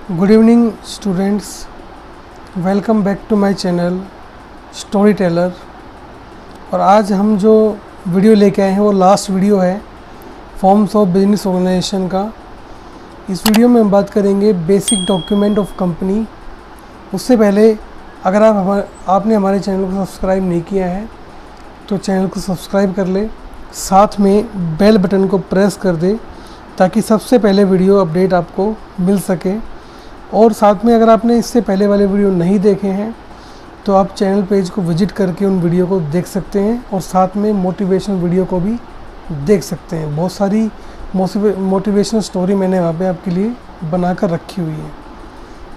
Good evening students, welcome back to my channel Story Teller. और आज हम जो वीडियो लेके आए हैं वो लास्ट वीडियो है फॉर्म्स ऑफ बिजनेस ऑर्गेनाइजेशन का। इस वीडियो में हम बात करेंगे बेसिक डॉक्यूमेंट ऑफ कंपनी। उससे पहले अगर आपने हमारे चैनल को सब्सक्राइब नहीं किया है तो चैनल को सब्सक्राइब कर ले, साथ में बेल बटन को प्रेस कर दे ताकि सबसे पहले वीडियो अपडेट आपको मिल सके। और साथ में अगर आपने इससे पहले वाले वीडियो नहीं देखे हैं तो आप चैनल पेज को विजिट करके उन वीडियो को देख सकते हैं और साथ में मोटिवेशनल वीडियो को भी देख सकते हैं। बहुत सारी मोटिवेशनल स्टोरी मैंने वहाँ पे आपके लिए बनाकर रखी हुई है।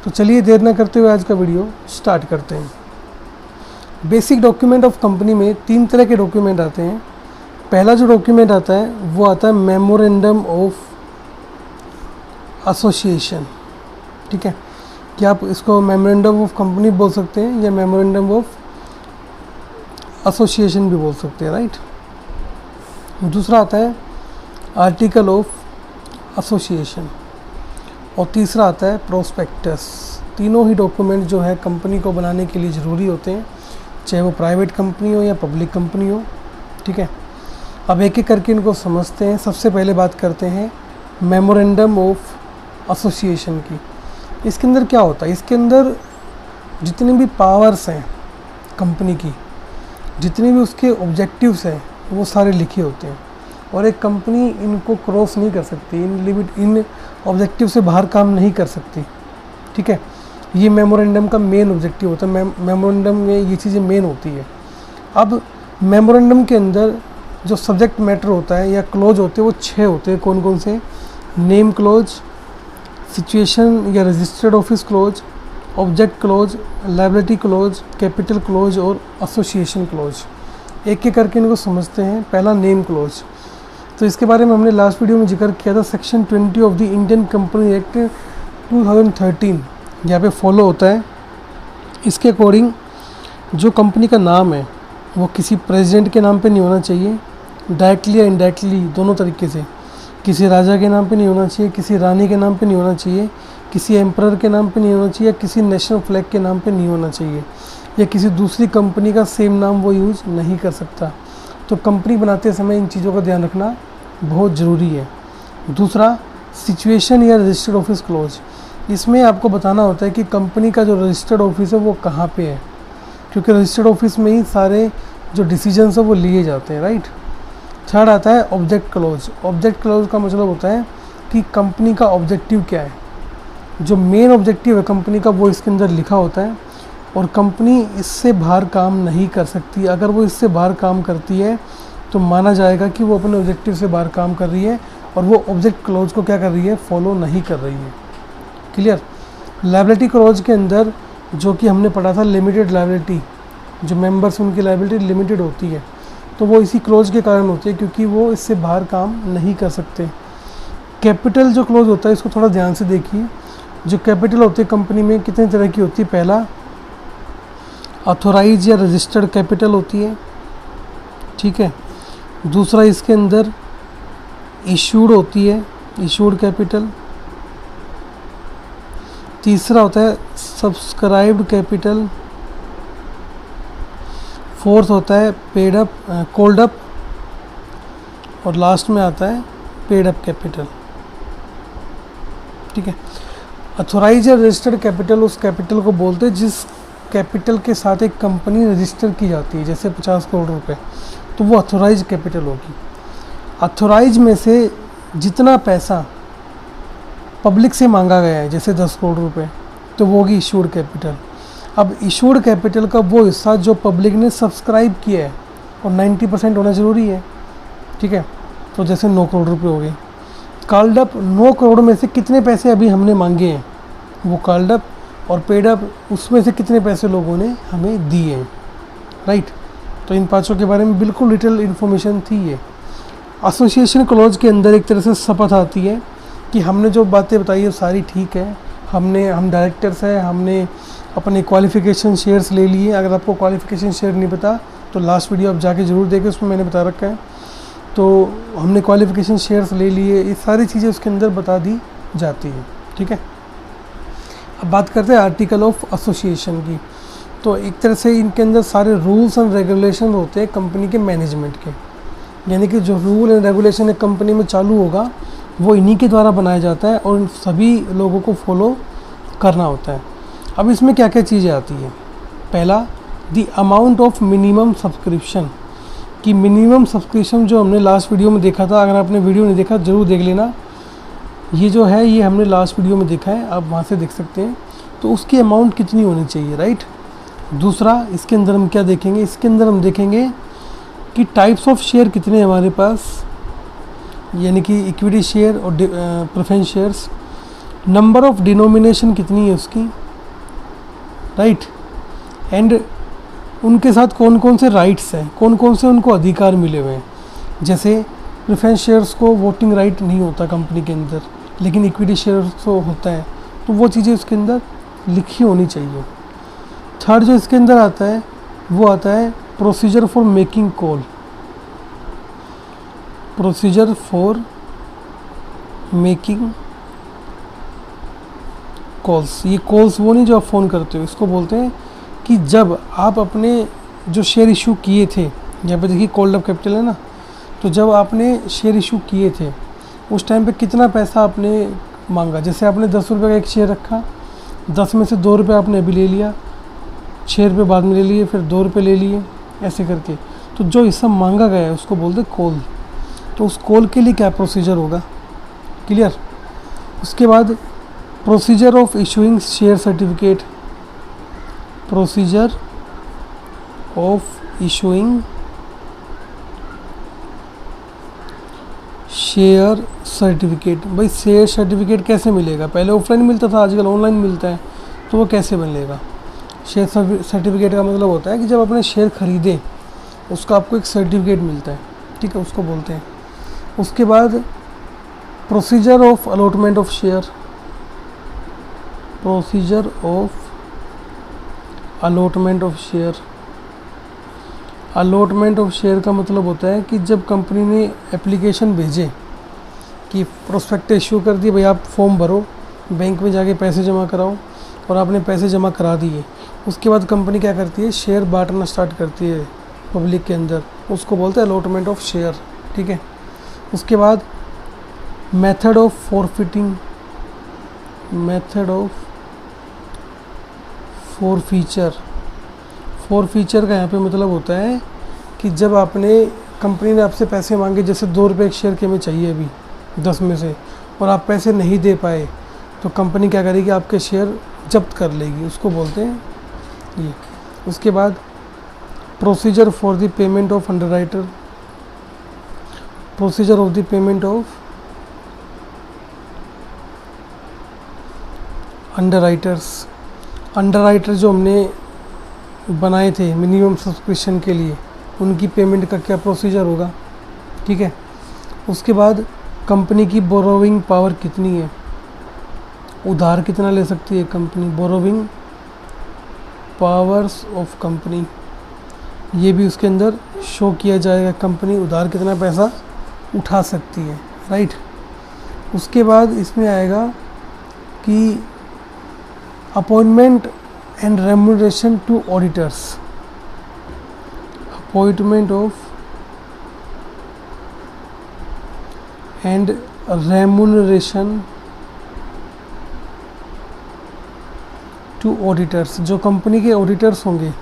तो चलिए देर ना करते हुए आज का वीडियो स्टार्ट करते हैं। बेसिक डॉक्यूमेंट ऑफ कंपनी में 3 तरह के डॉक्यूमेंट आते हैं। पहला जो डॉक्यूमेंट आता है वो आता है मेमोरेंडम ऑफ एसोसिएशन। ठीक है, कि आप इसको मेमोरेंडम ऑफ कंपनी बोल सकते हैं या मेमोरेंडम ऑफ एसोसिएशन भी बोल सकते हैं, राइट। दूसरा आता है आर्टिकल ऑफ एसोसिएशन और तीसरा आता है प्रोस्पेक्टस। तीनों ही डॉक्यूमेंट जो है कंपनी को बनाने के लिए ज़रूरी होते हैं, चाहे वो प्राइवेट कंपनी हो या पब्लिक कंपनी हो। ठीक है, अब एक एक करके इनको समझते हैं। सबसे पहले बात करते हैं मेमोरेंडम ऑफ एसोसिएशन की। इसके अंदर क्या होता है, इसके अंदर जितनी भी पावर्स हैं कंपनी की, जितने भी उसके ऑब्जेक्टिव्स हैं वो सारे लिखे होते हैं और एक कंपनी इनको क्रॉस नहीं कर सकती, इन ऑब्जेक्टिव से बाहर काम नहीं कर सकती। ठीक है, ये मेमोरेंडम का मेन ऑब्जेक्टिव होता है। मेमोरेंडम में ये चीज़ें मेन होती है। अब मेमोरेंडम के अंदर जो सब्जेक्ट मैटर होता है या क्लोज होते हैं वो 6 होते हैं। कौन कौन से? नेम क्लोज, सिचुएशन या registered office close, object close, liability close, capital close और एसोसिएशन क्लोज। एक एक करके इनको समझते हैं। पहला नेम क्लोज, तो इसके बारे में हमने लास्ट वीडियो में जिक्र किया था। Section 20 of the Indian company act 2013 यहाँ पे फॉलो होता है। इसके अकॉर्डिंग जो कंपनी का नाम है वो किसी प्रेसिडेंट के नाम पे नहीं होना चाहिए, डायरेक्टली या इनडायरेक्टली दोनों तरीके से। किसी राजा के नाम पे नहीं होना चाहिए, किसी रानी के नाम पे नहीं होना चाहिए, किसी एम्परर के नाम पे नहीं होना चाहिए, किसी नेशनल फ्लैग के नाम पे नहीं होना चाहिए, या किसी दूसरी कंपनी का सेम नाम वो यूज़ नहीं कर सकता। तो कंपनी बनाते समय इन चीज़ों का ध्यान रखना बहुत ज़रूरी है। दूसरा, सिचुएशन या रजिस्टर्ड ऑफिस क्लोज। इसमें आपको बताना होता है कि कंपनी का जो रजिस्टर्ड ऑफिस है वो कहाँ पे है, क्योंकि रजिस्टर्ड ऑफिस में ही सारे जो डिसीजंस है वो लिए जाते हैं, राइट। थर्ड आता है ऑब्जेक्ट क्लोज। ऑब्जेक्ट क्लोज का मतलब होता है कि कंपनी का ऑब्जेक्टिव क्या है, जो मेन ऑब्जेक्टिव है कंपनी का वो इसके अंदर लिखा होता है और कंपनी इससे बाहर काम नहीं कर सकती। अगर वो इससे बाहर काम करती है तो माना जाएगा कि वो अपने ऑब्जेक्टिव से बाहर काम कर रही है और वो ऑब्जेक्ट क्लोज को क्या कर रही है, फॉलो नहीं कर रही है। क्लियर। लायबिलिटी क्लोज के अंदर जो कि हमने पढ़ा था लिमिटेड लायबिलिटी, जो मेंबर्स उनकी लायबिलिटी लिमिटेड होती है, तो वो इसी क्लोज के कारण होती है क्योंकि वो इससे बाहर काम नहीं कर सकते। कैपिटल जो क्लोज होता है इसको थोड़ा ध्यान से देखिए। जो कैपिटल होती है कंपनी में कितने तरह की होती है? पहला ऑथोराइज या रजिस्टर्ड कैपिटल होती है। ठीक है। दूसरा इसके अंदर इशूड होती है, इशूड कैपिटल। तीसरा होता है सब्सक्राइब्ड कैपिटल। फोर्थ होता है पेड अप, कॉल्ड अप, और लास्ट में आता है पेड अप कैपिटल। ठीक है। ऑथोराइज या रजिस्टर्ड कैपिटल उस कैपिटल को बोलते हैं जिस कैपिटल के साथ एक कंपनी रजिस्टर की जाती है, जैसे 50 करोड़ रुपए, तो वो ऑथोराइज कैपिटल होगी। ऑथोराइज में से जितना पैसा पब्लिक से मांगा गया है, जैसे 10 करोड़ रुपए, तो वो होगी इशूड कैपिटल। अब इशूड कैपिटल का वो हिस्सा जो पब्लिक ने सब्सक्राइब किया है और 90% होना ज़रूरी है। ठीक है, तो जैसे 9 करोड़ रुपए हो गए। कॉल्ड अप, 9 करोड़ में से कितने पैसे अभी हमने मांगे हैं वो कॉल्ड अप, और पेड अप उसमें से कितने पैसे लोगों ने हमें दिए हैं, राइट। तो इन पाँचों के बारे में बिल्कुल डिटेल इन्फॉर्मेशन थी ये। एसोसिएशन क्लोज के अंदर एक तरह से शपथ आती है कि हमने जो बातें बताई है सारी ठीक है, हम डायरेक्टर्स हैं, हमने अपने क्वालिफ़िकेशन शेयर्स ले लिए। अगर आपको क्वालिफ़िकेशन शेयर नहीं पता तो लास्ट वीडियो आप जाके ज़रूर देखें, उसमें मैंने बता रखा है। तो हमने क्वालिफ़िकेशन शेयर्स ले लिए, ये सारी चीज़ें उसके अंदर बता दी जाती है। ठीक है। अब बात करते हैं आर्टिकल ऑफ एसोसिएशन की। तो एक तरह से इनके अंदर सारे रूल्स एंड रेगुलेशन होते हैं कंपनी के मैनेजमेंट के, यानी कि जो रूल एंड रेगुलेशन एक कंपनी में चालू होगा वो इन्हीं के द्वारा बनाया जाता है और सभी लोगों को फॉलो करना होता है। अब इसमें क्या क्या चीज़ें आती हैं। पहला, the amount of minimum subscription, कि मिनिमम सब्सक्रिप्शन जो हमने लास्ट वीडियो में देखा था, अगर आपने वीडियो नहीं देखा ज़रूर देख लेना। ये जो है ये हमने लास्ट वीडियो में देखा है, आप वहाँ से देख सकते हैं। तो उसकी अमाउंट कितनी होनी चाहिए, राइट। दूसरा, इसके अंदर हम क्या देखेंगे, इसके अंदर हम देखेंगे कि टाइप्स ऑफ शेयर कितने हैं हमारे पास, यानी कि इक्विटी शेयर और preference shares. Number of denomination कितनी है उसकी, राइट। एंड उनके साथ कौन कौन से राइट्स हैं, कौन कौन से उनको अधिकार मिले हुए हैं। जैसे प्रेफरेंस शेयर्स को वोटिंग राइट नहीं होता कंपनी के अंदर, लेकिन इक्विटी शेयर्स तो होता है, तो वो चीज़ें उसके अंदर लिखी होनी चाहिए। थर्ड जो इसके अंदर आता है वो आता है procedure for making call, procedure for making calls. ये कॉल्स वो नहीं जो आप फ़ोन करते हो, इसको बोलते हैं कि जब आप अपने जो शेयर इशू किए थे, यहाँ पे देखिए कॉल्ड अप कैपिटल है ना, तो जब आपने शेयर इशू किए थे उस टाइम पे कितना पैसा आपने मांगा। जैसे आपने 10 रुपये का एक शेयर रखा, 10 में से 2 रुपये आपने अभी ले लिया, 6 रुपये बाद में ले लिए, फिर 2 रुपये ले लिए, ऐसे करके। तो जो हिस्सा मांगा गया है उसको बोलते कॉल। तो उस कॉल के लिए क्या प्रोसीजर होगा, क्लियर। उसके बाद procedure of issuing share certificate, procedure of issuing share certificate. भाई शेयर सर्टिफिकेट कैसे मिलेगा, पहले ऑफलाइन मिलता था, आजकल ऑनलाइन मिलता है, तो वो कैसे बनेगा। शेयर सर्टिफिकेट का मतलब होता है कि जब आपने शेयर ख़रीदे उसका आपको एक सर्टिफिकेट मिलता है, ठीक है, उसको बोलते हैं। उसके बाद procedure of allotment of share, procedure of allotment of share. Allotment of share का मतलब होता है कि जब कंपनी ने एप्लीकेशन भेजे कि प्रोस्पेक्ट इशू कर दिए, भाई आप फॉर्म भरो, बैंक में जाके पैसे जमा कराओ, और आपने पैसे जमा करा दिए, उसके बाद कंपनी क्या करती है, शेयर बांटना स्टार्ट करती है पब्लिक के अंदर, उसको बोलते हैं अलॉटमेंट ऑफ शेयर, ठीक है। उसके बाद method of forfeiting, method of forfeiture. Forfeiture का यहाँ पे मतलब होता है कि जब आपने, कंपनी ने आपसे पैसे मांगे, जैसे 2 रुपये एक शेयर के में चाहिए अभी 10 में से, और आप पैसे नहीं दे पाए, तो कंपनी क्या करेगी, आपके शेयर जब्त कर लेगी, उसको बोलते हैं ये। उसके बाद procedure for the payment of underwriter, procedure of the payment of underwriters. Underwriter जो हमने बनाए थे मिनिमम सब्सक्रिप्शन के लिए, उनकी पेमेंट का क्या प्रोसीजर होगा, ठीक है। उसके बाद कंपनी की बोरोविंग पावर कितनी है, उधार कितना ले सकती है company, borrowing powers of company, ये भी उसके अंदर शो किया जाएगा, कंपनी उधार कितना पैसा उठा सकती है, राइट। उसके बाद इसमें आएगा कि appointment and remuneration to auditors, appointment of and remuneration to auditors. जो कंपनी के ऑडिटर्स होंगे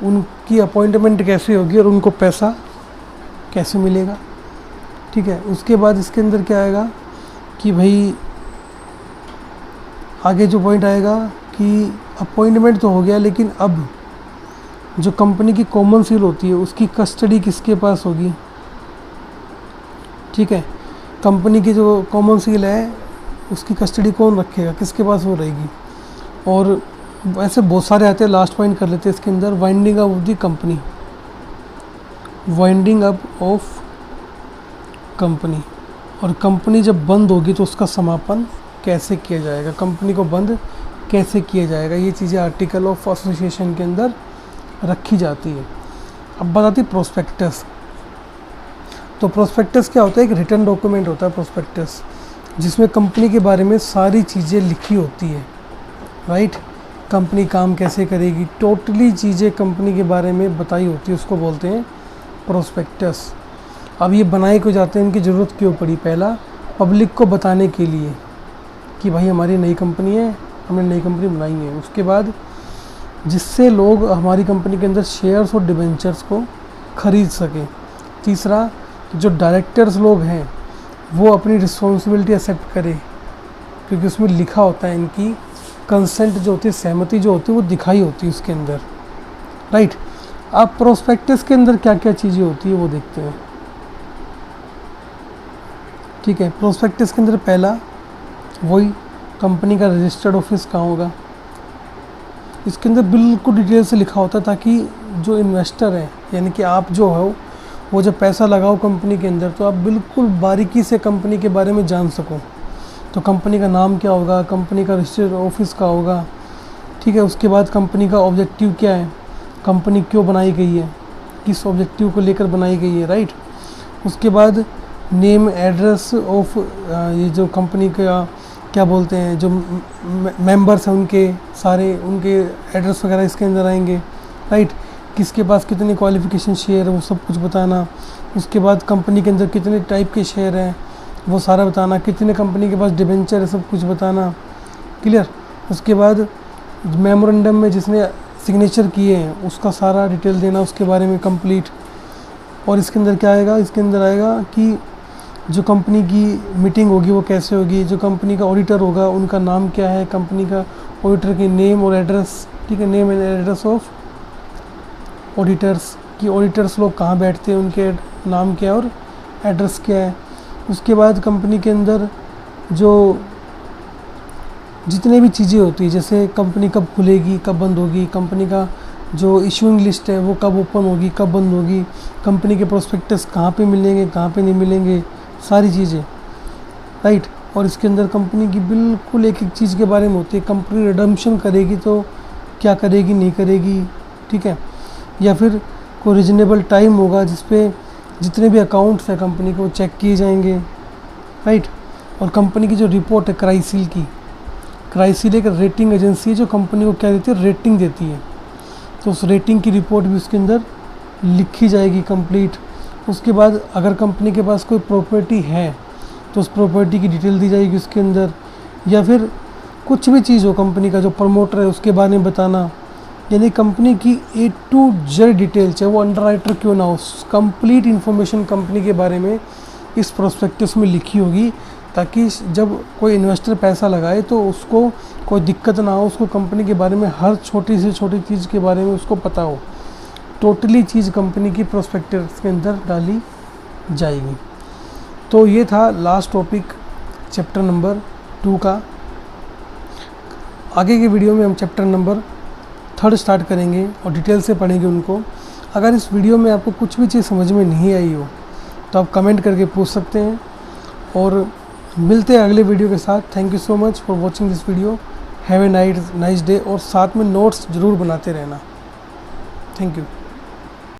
उनकी अपॉइंटमेंट कैसे होगी और उनको पैसा कैसे मिलेगा, ठीक है। उसके बाद इसके अंदर क्या आएगा कि भाई आगे जो पॉइंट आएगा कि अपॉइंटमेंट तो हो गया, लेकिन अब जो कंपनी की कॉमन सील होती है उसकी कस्टडी किसके पास होगी, ठीक है। कंपनी की जो कॉमन सील है उसकी कस्टडी कौन रखेगा, किसके पास वो रहेगी। और वैसे बहुत सारे आते हैं, लास्ट पॉइंट कर लेते हैं इसके अंदर, winding up of the company, winding up of company. और कंपनी जब बंद होगी तो उसका समापन कैसे किया जाएगा, कंपनी को बंद कैसे किया जाएगा, ये चीज़ें आर्टिकल ऑफ एसोसिएशन के अंदर रखी जाती है। अब बताती प्रोस्पेक्टस। तो प्रोस्पेक्टस क्या होता है, एक रिटन डॉक्यूमेंट होता है प्रोस्पेक्टस, जिसमें कंपनी के बारे में सारी चीज़ें लिखी होती है, राइट। कंपनी काम कैसे करेगी, टोटली चीज़ें कंपनी के बारे में बताई होती है, उसको बोलते हैं प्रोस्पेक्टस। अब ये बनाए क्यों जाते हैं, इनकी ज़रूरत क्यों पड़ी? पहला, पब्लिक को बताने के लिए कि भाई हमारी नई कंपनी है, हमने नई कंपनी बनाई है। उसके बाद जिससे लोग हमारी कंपनी के अंदर शेयर्स और डिबेंचर्स को ख़रीद सकें। तीसरा, जो डायरेक्टर्स लोग हैं वो अपनी रिस्पॉन्सिबिलिटी एक्सेप्ट करें, क्योंकि उसमें लिखा होता है, इनकी कंसेंट जो होती है, सहमति जो होती है, वो दिखाई होती है उसके अंदर, राइट। अब प्रोस्पेक्टस के अंदर क्या क्या चीज़ें होती है वो देखते हैं, ठीक है। प्रोस्पेक्टस के अंदर पहला वही कंपनी का रजिस्टर्ड ऑफिस कहाँ होगा, इसके अंदर बिल्कुल डिटेल से लिखा होता है, ताकि जो इन्वेस्टर है यानी कि आप जो हो, वो जब पैसा लगाओ कंपनी के अंदर, तो आप बिल्कुल बारीकी से कंपनी के बारे में जान सको। तो कंपनी का नाम क्या होगा, कंपनी का रजिस्टर्ड ऑफिस का होगा, ठीक है। उसके बाद कंपनी का ऑब्जेक्टिव क्या है, कंपनी क्यों बनाई गई है, किस ऑब्जेक्टिव को लेकर बनाई गई है, राइट। उसके बाद नेम एड्रेस ऑफ ये जो कंपनी का क्या बोलते हैं, जो मेंबर्स हैं उनके सारे, उनके एड्रेस वगैरह इसके अंदर आएंगे, राइट। किसके पास कितने क्वालिफिकेशन शेयर है वो सब कुछ बताना। उसके बाद कंपनी के अंदर कितने टाइप के शेयर हैं वो सारा बताना, कितने कंपनी के पास डिबेंचर है सब कुछ बताना, क्लियर। उसके बाद मेमोरेंडम में जिसने सिग्नेचर किए हैं उसका सारा डिटेल देना उसके बारे में कंप्लीट। और इसके अंदर क्या आएगा, इसके अंदर आएगा कि जो कंपनी की मीटिंग होगी वो कैसे होगी, जो कंपनी का ऑडिटर होगा उनका नाम क्या है, कंपनी का ऑडिटर की नेम और एड्रेस, ठीक है, name and address of auditors, कि ऑडिटर्स लोग कहाँ बैठते हैं, उनके नाम क्या है और एड्रेस क्या है। उसके बाद कंपनी के अंदर जो जितने भी चीज़ें होती है, जैसे कंपनी कब खुलेगी, कब बंद होगी, कंपनी का जो इशूइंग लिस्ट है वो कब ओपन होगी, कब बंद होगी, कंपनी के प्रोस्पेक्टस कहाँ पे मिलेंगे, कहाँ पे नहीं मिलेंगे, सारी चीज़ें, राइट। और इसके अंदर कंपनी की बिल्कुल एक एक चीज़ के बारे में होती है, कंपनी रिडम्पशन करेगी तो क्या करेगी, नहीं करेगी, ठीक है। या फिर कोई रीजनेबल टाइम होगा जिसपे जितने भी अकाउंट्स हैं कंपनी को चेक किए जाएंगे, राइट। और कंपनी की जो रिपोर्ट है क्राइसिल की, क्राइसिल एक रेटिंग एजेंसी है जो कंपनी को क्या देती है, रेटिंग देती है, तो उस रेटिंग की रिपोर्ट भी उसके अंदर लिखी जाएगी कंप्लीट। उसके बाद अगर कंपनी के पास कोई प्रॉपर्टी है तो उस प्रॉपर्टी की डिटेल दी जाएगी उसके अंदर। या फिर कुछ भी चीज़ हो कंपनी का, जो प्रमोटर है उसके बारे में बताना, यानी कंपनी की A to Z डिटेल, चाहे वो अंडरराइटर क्यों ना हो, कंप्लीट इन्फॉर्मेशन कंपनी के बारे में इस प्रोस्पेक्टस में लिखी होगी, ताकि जब कोई इन्वेस्टर पैसा लगाए तो उसको कोई दिक्कत ना हो, उसको कंपनी के बारे में हर छोटी से छोटी चीज़ के बारे में उसको पता हो। टोटली चीज़ कंपनी की प्रोस्पेक्टस के अंदर डाली जाएगी। तो ये था लास्ट टॉपिक चैप्टर नंबर 2 का। आगे के वीडियो में हम चैप्टर नंबर 3 स्टार्ट करेंगे और डिटेल से पढ़ेंगे उनको। अगर इस वीडियो में आपको कुछ भी चीज़ समझ में नहीं आई हो तो आप कमेंट करके पूछ सकते हैं, और मिलते हैं अगले वीडियो के साथ। Thank you so much for watching this video. Have a nice day, और साथ में नोट्स ज़रूर बनाते रहना। Thank you.